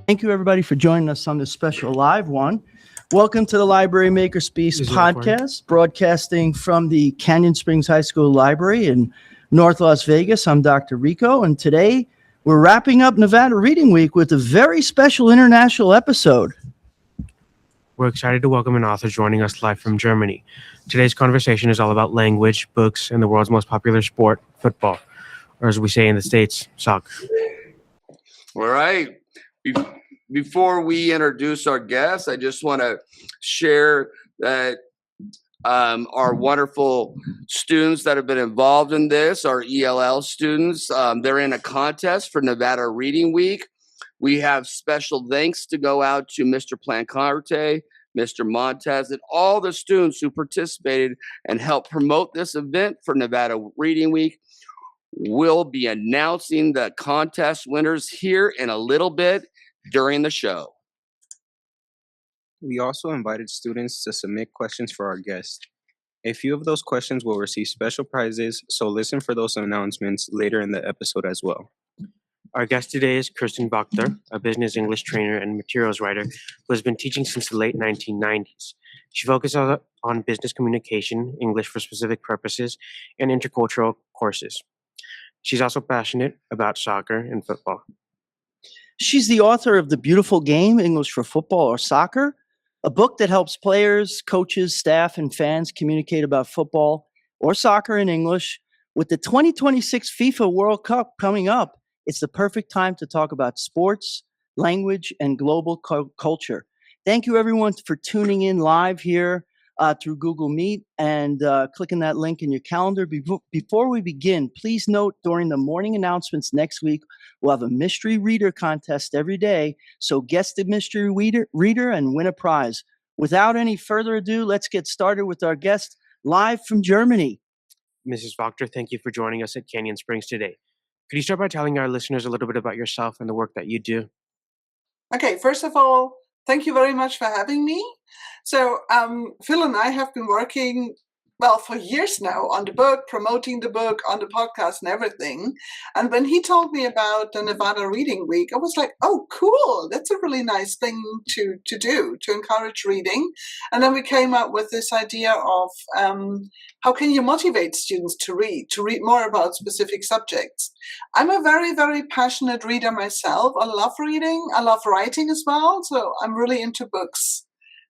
Thank you, everybody, for joining us on this special live one. Welcome to the Library Makerspace podcast, broadcasting from the Canyon Springs High School Library in North Las Vegas. I'm Dr. Rico, and today we're wrapping up Nevada Reading Week with a very special international episode. We're excited to welcome an author joining us live from Germany. Today's conversation is all about language, books, and the world's most popular sport, football, or as we say in the States, soccer. All right. Before we introduce our guests, I just want to share that our wonderful students that have been involved in this, our ELL students, they're in a contest for Nevada Reading Week. We have special thanks to go out to Mr. Plancarte, Mr. Montez, and all the students who participated and helped promote this event for Nevada Reading Week. We'll be announcing the contest winners here in a little bit during the show. We also invited students to submit questions for our guests. A few of those questions will receive special prizes, so listen for those announcements later in the episode as well. Our guest today is Kirsten Waechter, a business English trainer and materials writer who has been teaching since the late 1990s. She focuses on business communication, English for specific purposes, and intercultural courses. She's also passionate about soccer and football. She's the author of The Beautiful Game, English for Football or Soccer, a book that helps players, coaches, staff, and fans communicate about football or soccer in English. With the 2026 FIFA World Cup coming up, it's the perfect time to talk about sports, language, and global culture. Thank you, everyone, for tuning in live here through Google Meet and clicking that link in your calendar. Before we begin, please note during the morning announcements next week, we'll have a mystery reader contest every day. So guess the mystery reader and win a prize. Without any further ado, let's get started with our guest live from Germany. Mrs. Waechter, thank you for joining us at Canyon Springs today. Could you start by telling our listeners a little bit about yourself and the work that you do? Okay, first of all, thank you very much for having me. So Phil and I have been working, for years now on the book, promoting the book, on the podcast and everything. And when he told me about the Nevada Reading Week, I was like, oh, cool. That's a really nice thing to do, to encourage reading. And then we came up with this idea of how can you motivate students to read more about specific subjects. I'm a very, very passionate reader myself. I love reading. I love writing as well. So I'm really into books.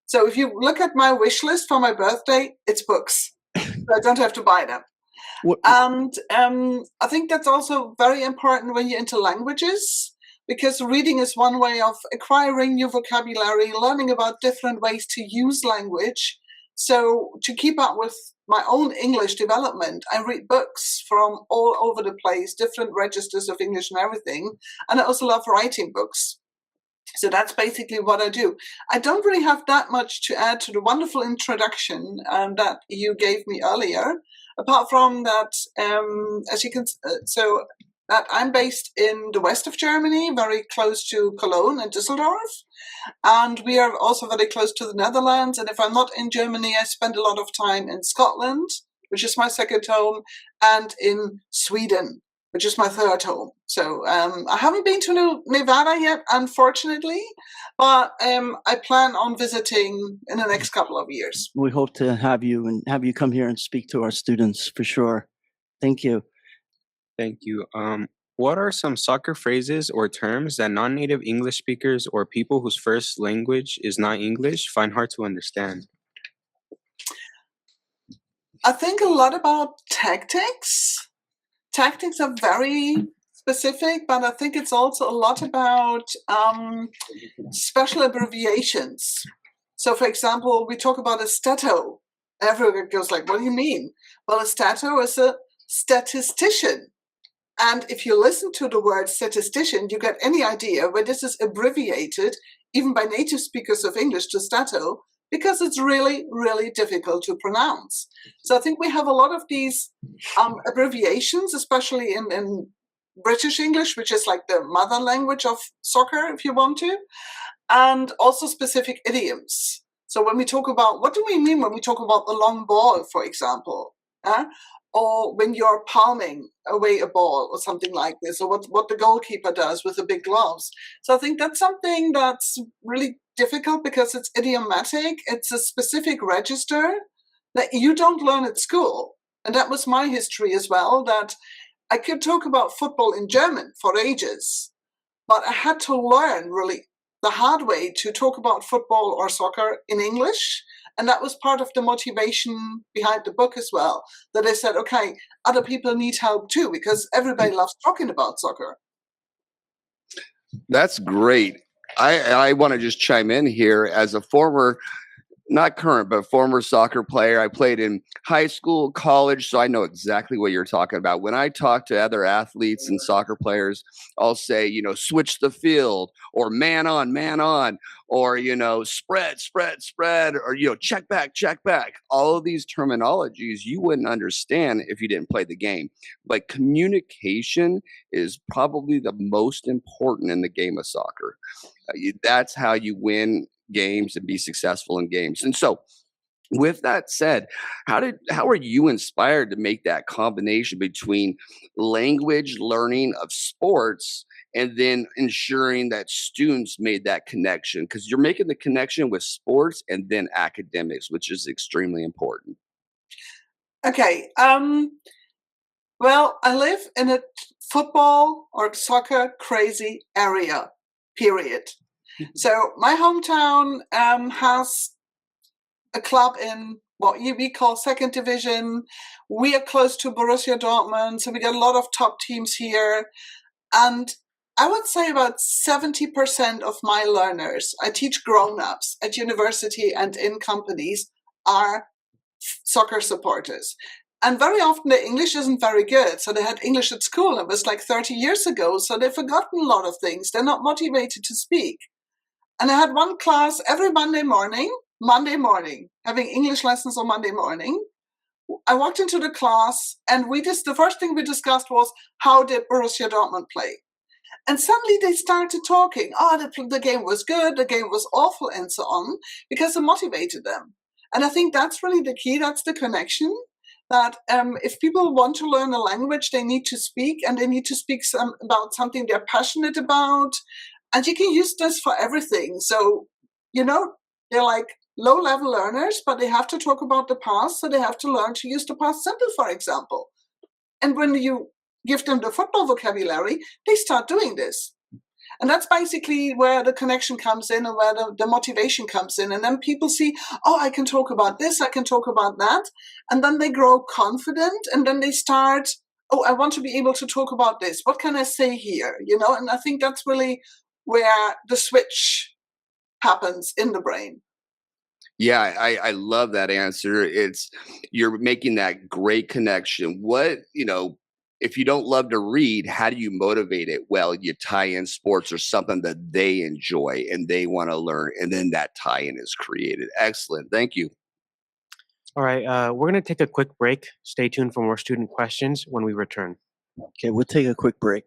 So if you look at my wish list for my birthday, it's books. So I don't have to buy them. And I think that's also very important when you're into languages, because reading is one way of acquiring new vocabulary, learning about different ways to use language. So to keep up with my own English development, I read books from all over the place, different registers of English and everything. And I also love writing books. So that's basically what I do. I don't really have that much to add to the wonderful introduction that you gave me earlier, apart from that, as you can, so that I'm based in the west of Germany, very close to Cologne and Düsseldorf, and we are also very close to the Netherlands. And if I'm not in Germany, I spend a lot of time in Scotland, which is my second home, and in Sweden, which is my third home. So I haven't been to Nevada yet, unfortunately, but I plan on visiting in the next couple of years. We hope to have you come here and speak to our students for sure. Thank you. Thank you. What are some soccer phrases or terms that non-native English speakers or people whose first language is not English find hard to understand? I think a lot about tactics. Tactics are very specific, but I think it's also a lot about special abbreviations. So, for example, we talk about a stato. Everyone goes like, what do you mean? Well, a stato is a statistician. And if you listen to the word statistician, you get any idea where this is abbreviated, even by native speakers of English, to stato, because it's really, really difficult to pronounce. So I think we have a lot of these abbreviations, especially in British English, which is like the mother language of soccer, if you want to, and also specific idioms. So when we talk about, what do we mean when we talk about the long ball, for example? or when you're palming away a ball or something like this, or what the goalkeeper does with the big gloves. So I think that's something that's really difficult because it's idiomatic. It's a specific register that you don't learn at school. And that was my history as well, that I could talk about football in German for ages, but I had to learn really the hard way to talk about football or soccer in English. And that was part of the motivation behind the book as well, that I said, okay, other people need help too, because everybody loves talking about soccer. That's great. I want to just chime in here as a former, not current, but former soccer player. I played in high school, college, so I know exactly what you're talking about. When I talk to other athletes and soccer players, I'll say, switch the field, or man on, or, spread, or, check back. All of these terminologies you wouldn't understand if you didn't play the game. But communication is probably the most important in the game of soccer. That's how you win games and be successful in games. And so, with that said, how are you inspired to make that combination between language learning of sports and then ensuring that students made that connection? Because you're making the connection with sports and then academics, which is extremely important. Okay. Well, I live in a football or soccer crazy area, period. So my hometown has a club in what we call second division. We are close to Borussia Dortmund, so we got a lot of top teams here. And I would say about 70% of my learners, I teach grown-ups at university and in companies, are soccer supporters. And very often the English isn't very good. So they had English at school. It was like 30 years ago. So they've forgotten a lot of things. They're not motivated to speak. And I had one class every Monday morning, having English lessons on Monday morning. I walked into the class and the first thing we discussed was, how did Borussia Dortmund play? And suddenly they started talking. The game was good, the game was awful, and so on, because it motivated them. And I think that's really the key. That's the connection. That if people want to learn a language, they need to speak, and they need to speak about something they're passionate about. And you can use this for everything. So, they're like low-level learners, but they have to talk about the past, so they have to learn to use the past simple, for example. And when you give them the football vocabulary, they start doing this. And that's basically where the connection comes in and where the motivation comes in. And then people see, I can talk about this, I can talk about that. And then they grow confident, and then they start, I want to be able to talk about this. What can I say here? And I think that's really where the switch happens in the brain. Yeah, I love that answer. You're making that great connection. If you don't love to read, how do you motivate it? Well, you tie in sports or something that they enjoy and they want to learn, and then that tie-in is created. Excellent. Thank you. All right, we're going to take a quick break. Stay tuned for more student questions when we return. Okay, we'll take a quick break.